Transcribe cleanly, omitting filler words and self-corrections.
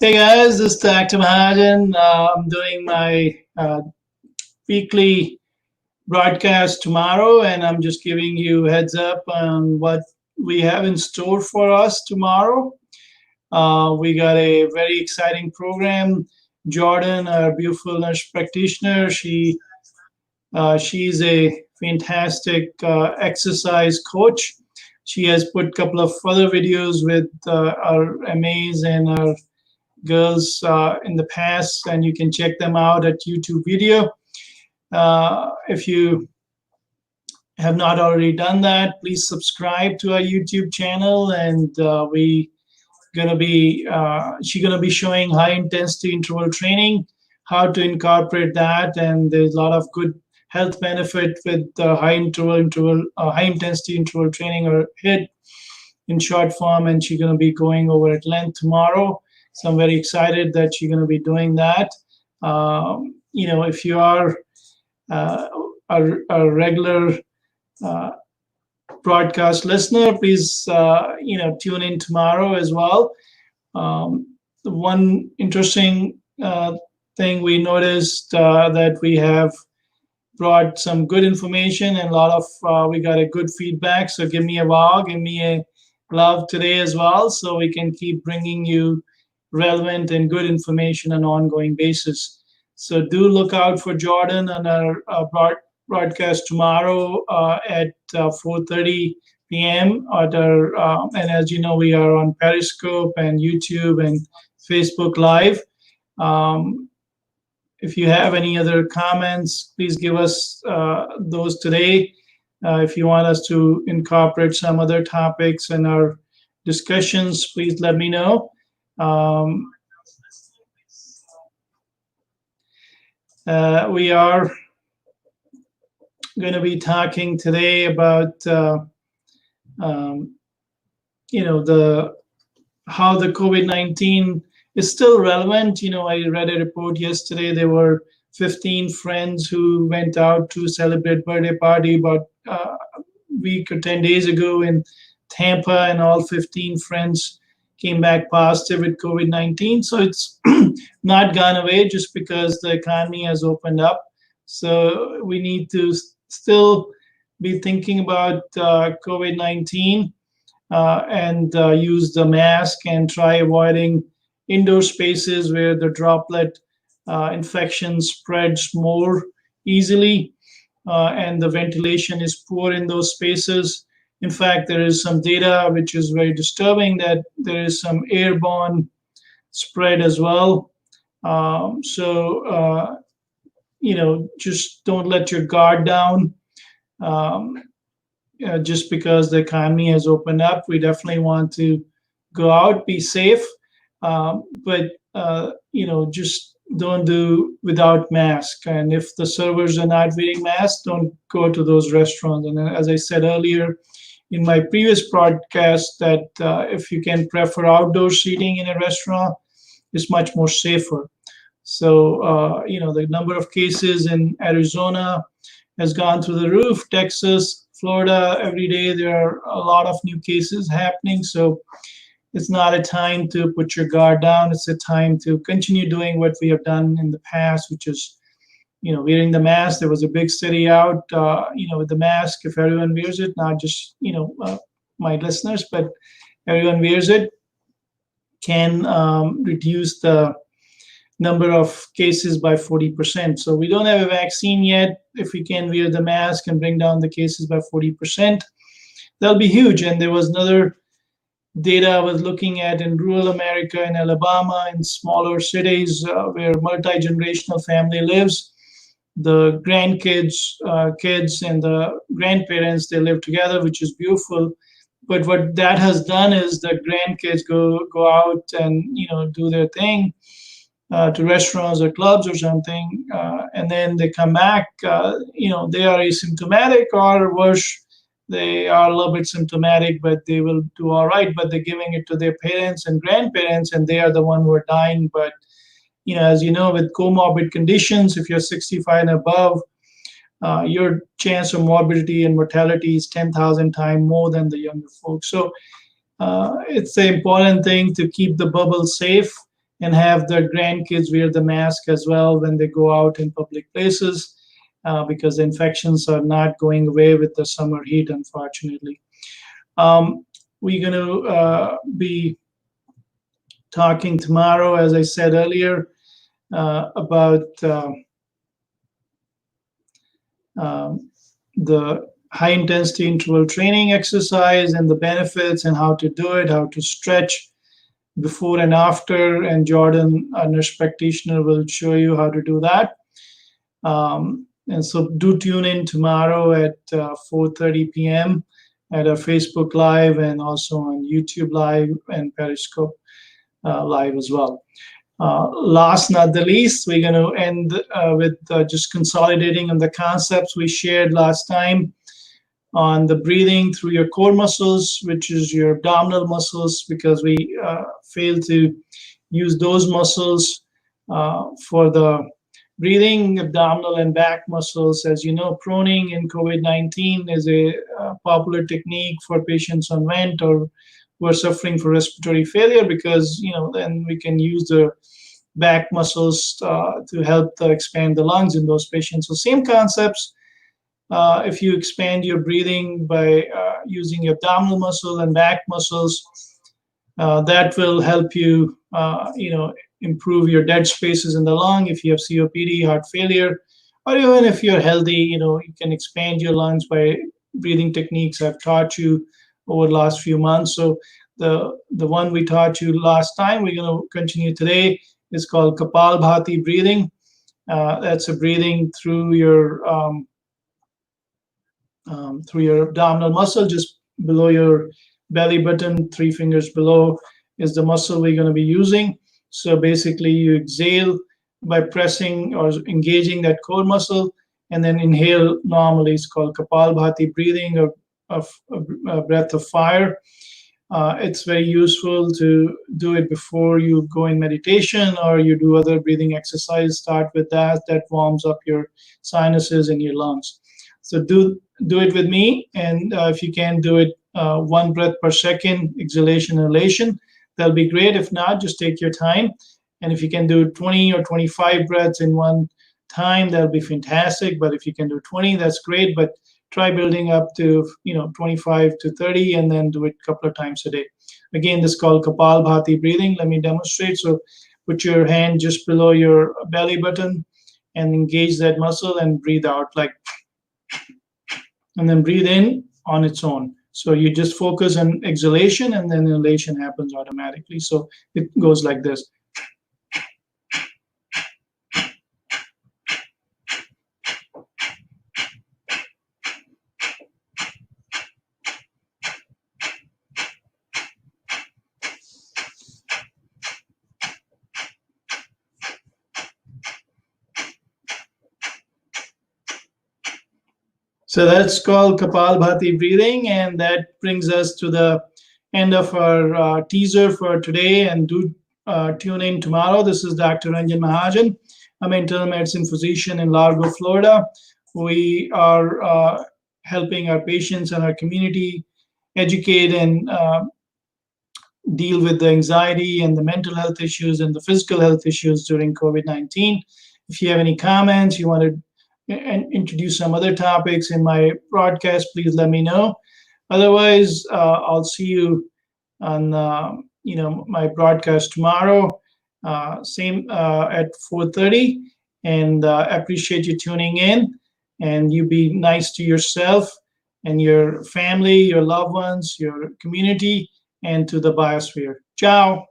Hey guys, this is Dr. Mahajan. I'm doing my weekly broadcast tomorrow, and I'm just giving you a heads up on what we have in store for us tomorrow. We got a very exciting program. Jordan, our beautiful nurse practitioner, she's a fantastic exercise coach. She has put a couple of other videos with our MAs and our girls in the past, and you can check them out at YouTube video. If you have not already done that, please subscribe to our YouTube channel. And she's gonna be showing high intensity interval training, how to incorporate that, and there's a lot of good health benefit with high intensity interval training, or HIIT in short form. And she's gonna be going over at length tomorrow. So I'm very excited that she's going to be doing that. If you are a regular uh, broadcast listener, please, tune in tomorrow as well. The one interesting thing we noticed that we have brought some good information, and a lot of we got a good feedback. So give me a wow, give me a love today as well, so we can keep bringing you relevant and good information on an ongoing basis. So do look out for Jordan on our broadcast tomorrow at 4:30 p.m. And as you know, we are on Periscope and YouTube and Facebook Live. Um, if you have any other comments, please give us those today. If you want us to incorporate some other topics in our discussions, please let me know. Um, we are going to be talking today about um, the how the COVID-19 is still relevant. I read a report yesterday. There were 15 friends who went out to celebrate birthday party about a week or 10 days ago in Tampa, and all 15 friends came back positive with COVID-19. So it's not gone away just because the economy has opened up. So we need to still be thinking about COVID-19 and use the mask and try avoiding indoor spaces where the droplet infection spreads more easily, and the ventilation is poor in those spaces. In fact, there is some data which is very disturbing that there is some airborne spread as well. Just don't let your guard down. Um, just because the economy has opened up, we definitely want to go out, be safe, but just don't do without mask. And if the servers are not wearing masks, don't go to those restaurants. And as I said earlier in my previous broadcast, that if you can prefer outdoor seating in a restaurant, it's much more safer. So the number of cases in Arizona has gone through the roof. Texas, Florida, every day there are a lot of new cases happening. So it's not a time to put your guard down. It's a time to continue doing what we have done in the past, which is, wearing the mask. There was a big study out, with the mask. If everyone wears it, not just, my listeners, but everyone wears it, can reduce the number of cases by 40%. So we don't have a vaccine yet. If we can wear the mask and bring down the cases by 40%, that'll be huge. And there was another data I was looking at in rural America, in Alabama, in smaller cities where multi-generational family lives. The grandkids, kids, and the grandparents, they live together, which is beautiful. But what that has done is the grandkids go out and do their thing to restaurants or clubs or something, and then they come back. They are asymptomatic, or worse, they are a little bit symptomatic, but they will do all right. But they're giving it to their parents and grandparents, and they are the one who are dying. But as you know, with comorbid conditions, if you're 65 and above, your chance of morbidity and mortality is 10,000 times more than the younger folks. So it's an important thing to keep the bubble safe and have their grandkids wear the mask as well when they go out in public places, because the infections are not going away with the summer heat, unfortunately. Um, we're going to be talking tomorrow, as I said earlier, about um, the high intensity interval training exercise and the benefits and how to do it, how to stretch before and after. And Jordan, our nurse practitioner, will show you how to do that. And so do tune in tomorrow at 4:30 p.m. at our Facebook Live and also on YouTube Live and Periscope Live as well. Last not the least, we're going to end with just consolidating on the concepts we shared last time on the breathing through your core muscles, which is your abdominal muscles, because we failed to use those muscles for the breathing. Abdominal and back muscles, as you know, proning in COVID-19 is a popular technique for patients on vent or who are suffering from respiratory failure, because then we can use the back muscles to help expand the lungs in those patients. So same concepts. If you expand your breathing by using your abdominal muscle and back muscles, that will help you, improve your dead spaces in the lung. If you have COPD, heart failure, or even if you're healthy, you can expand your lungs by breathing techniques I've taught you over the last few months. So the one we taught you last time, we're going to continue today, is called Kapalabhati breathing. That's a breathing through your abdominal muscle, just below your belly button, 3 fingers below is the muscle we're going to be using. So basically you exhale by pressing or engaging that core muscle, and then inhale normally. It's called Kapalabhati breathing, or a breath of fire. It's very useful to do it before you go in meditation or you do other breathing exercise. Start with that. That warms up your sinuses and your lungs. So do it with me, and if you can do it 1 breath per second, exhalation, inhalation, that'll be great. If not, just take your time. And if you can do 20 or 25 breaths in one time, that'll be fantastic. But if you can do 20, that's great. But try building up to 25 to 30, and then do it a couple of times a day. Again, this is called Kapalabhati breathing. Let me demonstrate. So put your hand just below your belly button and engage that muscle and breathe out like, and then breathe in on its own. So you just focus on exhalation, and then inhalation happens automatically. So it goes like this. So that's called Kapalabhati breathing, and that brings us to the end of our teaser for today. And do tune in tomorrow. This is Dr. Ranjan Mahajan. I'm an internal medicine physician in Largo, Florida. We are helping our patients and our community educate and deal with the anxiety and the mental health issues and the physical health issues during COVID-19. If you have any comments, you want to introduce some other topics in my broadcast, please let me know. Otherwise, I'll see you on my broadcast tomorrow, same at 4:30. And I appreciate you tuning in. And you be nice to yourself and your family, your loved ones, your community, and to the biosphere. Ciao.